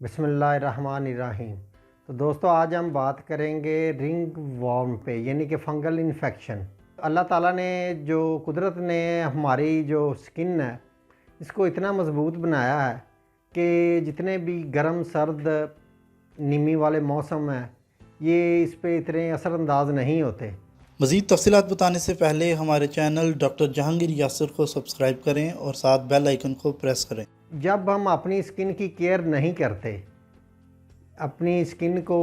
बिस्मिल्लाहिर्रहमानिर्रहीम। तो दोस्तों आज हम बात करेंगे रिंग वॉर्म पे, यानी कि फंगल इन्फेक्शन। अल्लाह ताला ने जो कुदरत ने हमारी जो स्किन है इसको इतना मज़बूत बनाया है कि जितने भी गर्म सर्द निमी वाले मौसम हैं ये इस पे इतने असरअंदाज नहीं होते। मज़ीद तफ़सीलात बताने से पहले हमारे चैनल डॉक्टर जहांगीर यासिर को सब्सक्राइब करें और साथ बेल आइकन को प्रेस करें। जब हम अपनी स्किन की केयर नहीं करते, अपनी स्किन को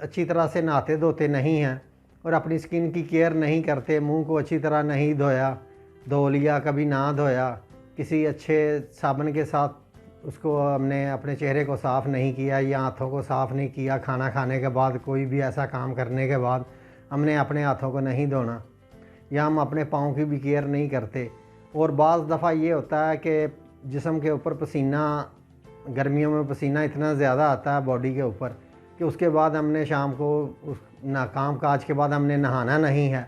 अच्छी तरह से नहाते धोते नहीं हैं और अपनी स्किन की केयर नहीं करते, मुंह को अच्छी तरह नहीं धो लिया, कभी ना धोया, किसी अच्छे साबुन के साथ उसको हमने अपने चेहरे को साफ़ नहीं किया या हाथों को साफ़ नहीं किया, खाना खाने के बाद कोई भी ऐसा काम करने के बाद हमने अपने हाथों को नहीं धोना, या हम अपने पाँव की भी केयर नहीं करते। और बाज़ दफ़ा ये होता है कि जिस्म के ऊपर पसीना, गर्मियों में पसीना इतना ज़्यादा आता है बॉडी के ऊपर कि उसके बाद हमने शाम को उस काम काज के बाद हमने नहाना नहीं है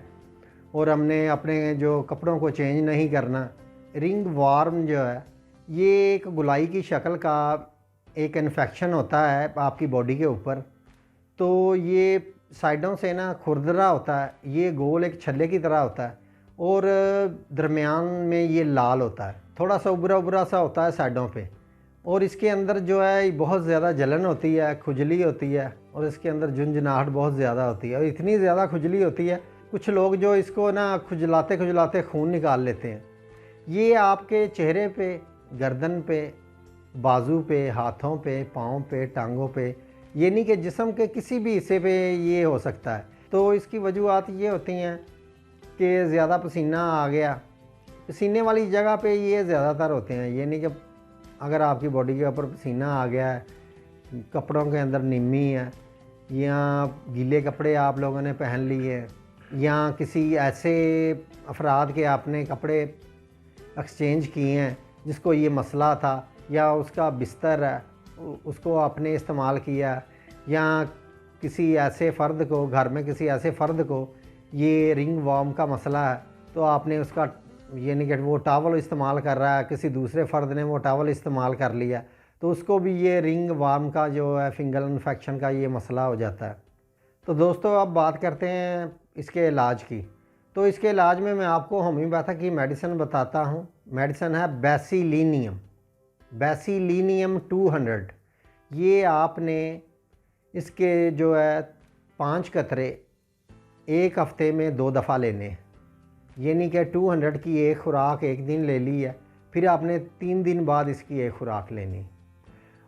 और हमने अपने जो कपड़ों को चेंज नहीं करना। रिंग वार्म जो है ये एक गुलाई की शक्ल का एक इन्फेक्शन होता है आपकी बॉडी के ऊपर। तो ये साइडों से ना खुरदरा होता है, ये गोल एक छल्ले की तरह होता है और दरमियान में ये लाल होता है, थोड़ा सा उभरा उभरा सा होता है साइडों पे। और इसके अंदर जो है बहुत ज़्यादा जलन होती है, खुजली होती है और इसके अंदर झुंझुनाहट बहुत ज़्यादा होती है और इतनी ज़्यादा खुजली होती है कुछ लोग जो इसको ना खुजलाते खुजलाते खून निकाल लेते हैं। ये आपके चेहरे पे, गर्दन पे, बाजू पे, हाथों पे, पाँव पे, टांगों पे, यानी कि जिस्म के किसी भी हिस्से पे ये हो सकता है। तो इसकी वजूहत ये होती हैं कि ज़्यादा पसीना आ गया, पसीने वाली जगह पे ये ज़्यादातर होते हैं। यानी कि अगर आपकी बॉडी के ऊपर पसीना आ गया है, कपड़ों के अंदर निमी है या गीले कपड़े आप लोगों ने पहन लिए या किसी ऐसे अफराद के आपने कपड़े एक्सचेंज किए हैं जिसको ये मसला था, या उसका बिस्तर है उसको आपने इस्तेमाल किया, या किसी ऐसे फ़र्द को, घर में किसी ऐसे फ़र्द को ये रिंग वार्म का मसला है तो आपने उसका यानी कि वो टॉवल इस्तेमाल कर रहा है, किसी दूसरे फ़र्द ने वो टॉवल इस्तेमाल कर लिया तो उसको भी ये रिंग वार्म का जो है फिंगल इन्फेक्शन का ये मसला हो जाता है। तो दोस्तों अब बात करते हैं इसके इलाज की। तो इसके इलाज में मैं आपको होम्योपैथिक की मेडिसिन बताता हूँ। मेडिसिन है बेसिलिनियम 200। ये आपने इसके जो है 5 कतरे एक हफ़्ते में 2 दफ़ा लेने हैं, यानी कि 200 की एक खुराक एक दिन ले ली है, फिर आपने 3 दिन बाद इसकी एक खुराक लेनी।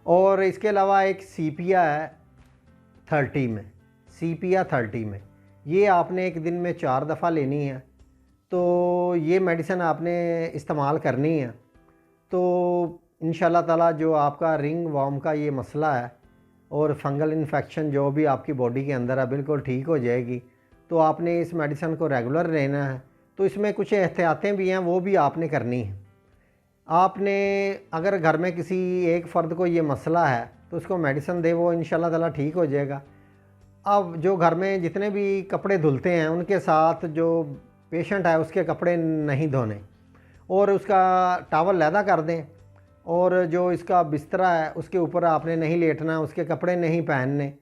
और इसके अलावा एक सीपिया है 30 में, ये आपने एक दिन में 4 दफ़ा लेनी है। तो ये मेडिसिन आपने इस्तेमाल करनी है तो इंशाल्लाह ताला जो आपका रिंग वार्म का ये मसला है और फंगल इन्फेक्शन जो भी आपकी बॉडी के अंदर है बिल्कुल ठीक हो जाएगी। तो आपने इस मेडिसिन को रेगुलर लेना है। तो इसमें कुछ एहतियातें भी हैं, वो भी आपने करनी है। आपने अगर घर में किसी एक फ़र्द को ये मसला है तो उसको मेडिसिन दे, वो इंशाल्लाह ताला ठीक हो जाएगा। अब जो घर में जितने भी कपड़े धुलते हैं उनके साथ जो पेशेंट है उसके कपड़े नहीं धोने और उसका टॉवल लैदा कर दें, और जो इसका बिस्तरा है उसके ऊपर आपने नहीं लेटना, उसके कपड़े नहीं पहनने।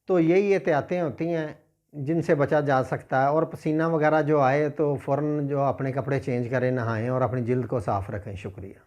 तो यही एहतियातें होती हैं जिनसे बचा जा सकता है। और पसीना वगैरह जो आए तो फ़ौरन जो अपने कपड़े चेंज करें, नहाएं और अपनी जिल्द को साफ़ रखें। शुक्रिया।